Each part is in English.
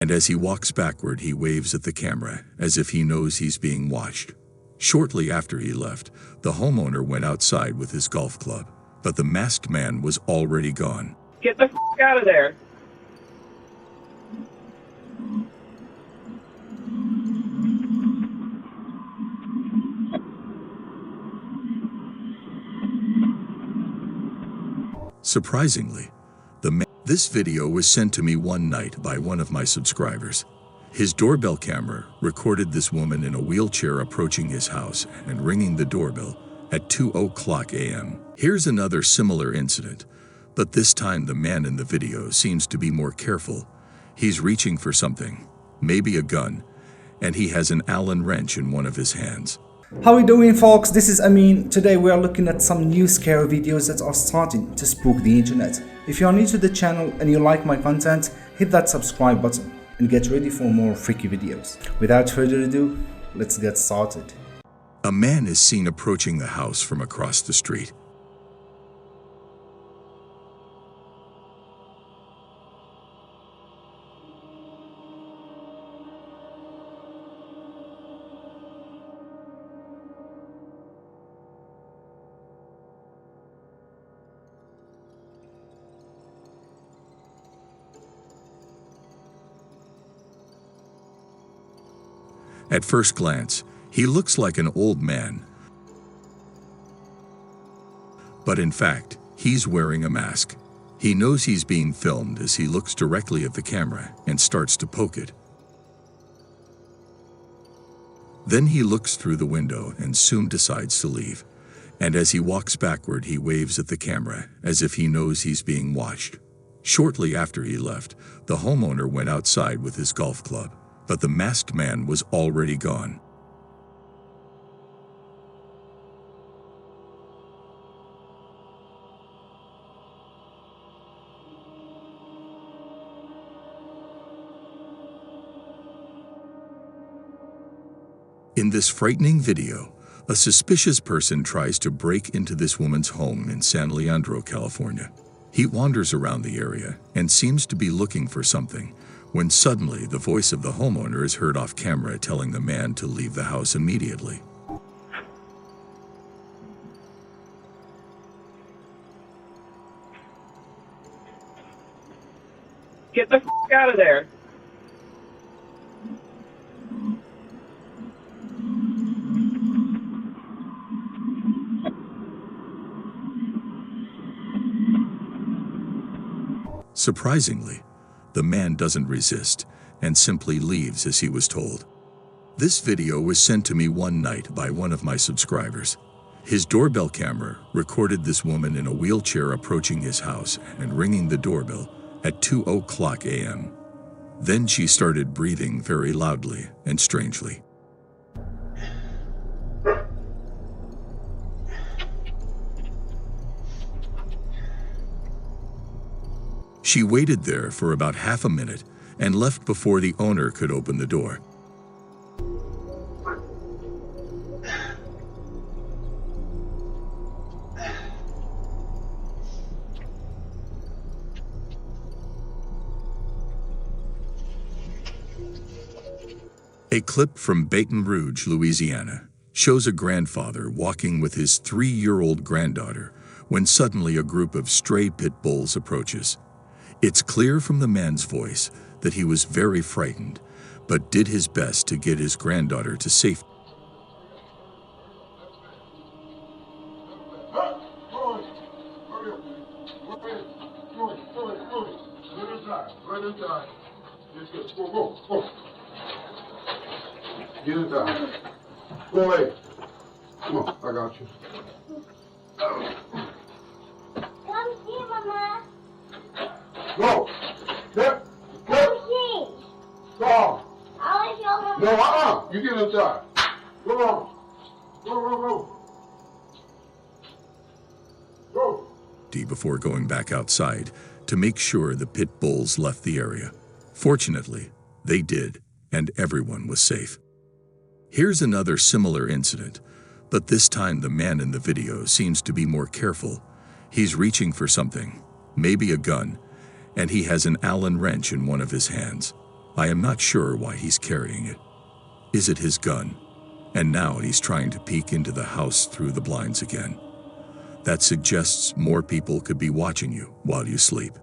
And as he walks backward, he waves at the camera as if he knows he's being watched. Shortly after he left, the homeowner went outside with his golf club, but the masked man was already gone. Get the f*** out of there. Surprisingly, this video was sent to me one night by one of my subscribers. His doorbell camera recorded this woman in a wheelchair approaching his house and ringing the doorbell at 2:00 a.m. Here's another similar incident, but this time the man in the video seems to be more careful. He's reaching for something, maybe a gun, and he has an Allen wrench in one of his hands. How are you doing, folks? This is Amin. Today we are looking at some new scary videos that are starting to spook the internet. If you are new to the channel and you like my content, hit that subscribe button and get ready for more freaky videos. Without further ado, let's get started. A man is seen approaching the house from across the street. At first glance, he looks like an old man. But in fact, he's wearing a mask. He knows he's being filmed as he looks directly at the camera and starts to poke it. Then he looks through the window and soon decides to leave. And as he walks backward, he waves at the camera as if he knows he's being watched. Shortly after he left, the homeowner went outside with his golf club, but the masked man was already gone. In this frightening video, a suspicious person tries to break into this woman's home in San Leandro, California. He wanders around the area and seems to be looking for something, when suddenly the voice of the homeowner is heard off camera telling the man to leave the house immediately. Get the f*** out of there. Surprisingly, the man doesn't resist and simply leaves as he was told. This video was sent to me one night by one of my subscribers. His doorbell camera recorded this woman in a wheelchair approaching his house and ringing the doorbell at 2:00 a.m. Then she started breathing very loudly and strangely. She waited there for about half a minute and left before the owner could open the door. A clip from Baton Rouge, Louisiana, shows a grandfather walking with his 3-year-old granddaughter when suddenly a group of stray pit bulls approaches. It's clear from the man's voice that he was very frightened, but did his best to get his granddaughter to safety. Get inside. Go away. Come on, I got you. Come see, Mama. Go. Get. Come see. Go. I want to show Mama. No, you get inside. Go on. Go. Go. Before going back outside to make sure the pit bulls left the area. Fortunately, they did, and everyone was safe. Here's another similar incident, but this time the man in the video seems to be more careful. He's reaching for something, maybe a gun, and he has an Allen wrench in one of his hands. I am not sure why he's carrying it. Is it his gun? And now he's trying to peek into the house through the blinds again. That suggests more people could be watching you while you sleep.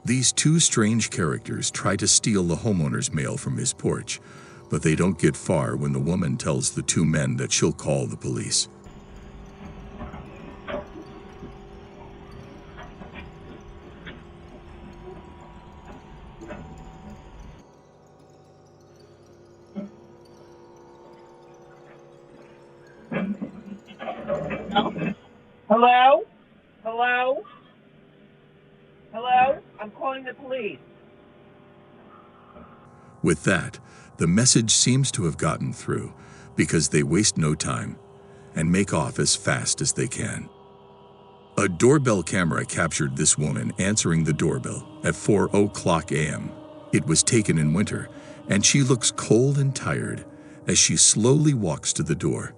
These two strange characters try to steal the homeowner's mail from his porch, but they don't get far when the woman tells the two men that she'll call the police. Hello? Hello? Hello? I'm calling the police. With that, the message seems to have gotten through because they waste no time and make off as fast as they can. A doorbell camera captured this woman answering the doorbell at 4:00 a.m. It was taken in winter, and she looks cold and tired as she slowly walks to the door.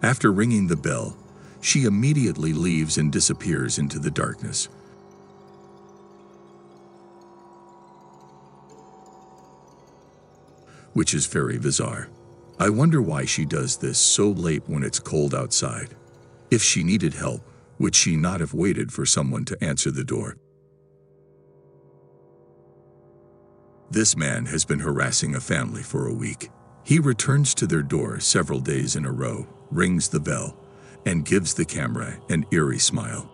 After ringing the bell, she immediately leaves and disappears into the darkness. Which is very bizarre. I wonder why she does this so late when it's cold outside. If she needed help, would she not have waited for someone to answer the door? This man has been harassing a family for a week. He returns to their door several days in a row, rings the bell, and gives the camera an eerie smile.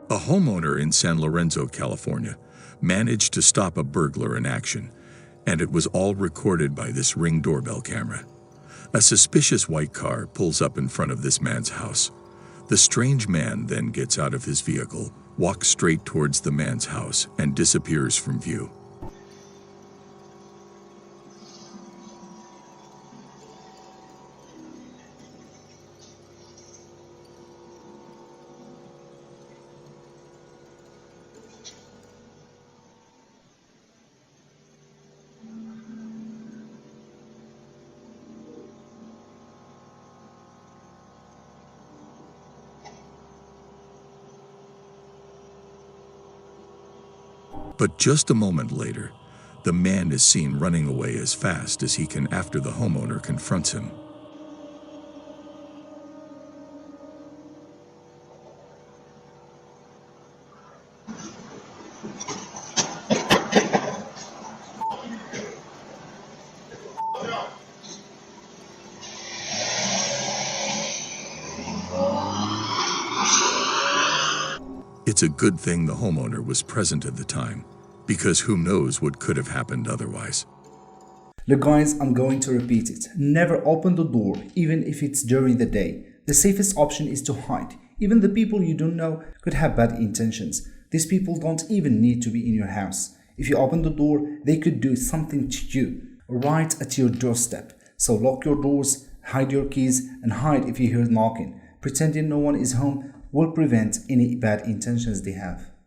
A homeowner in San Lorenzo, California, managed to stop a burglar in action, and it was all recorded by this Ring doorbell camera. A suspicious white car pulls up in front of this man's house. The strange man then gets out of his vehicle, walks straight towards the man's house, and disappears from view. But just a moment later, the man is seen running away as fast as he can after the homeowner confronts him. It's a good thing the homeowner was present at the time, because who knows what could have happened otherwise. Look guys, I'm going to repeat it. Never open the door, even if it's during the day. The safest option is to hide. Even the people you don't know could have bad intentions. These people don't even need to be in your house. If you open the door, they could do something to you, right at your doorstep. So lock your doors, hide your keys, and hide if you hear knocking. Pretending no one is home will prevent any bad intentions they have.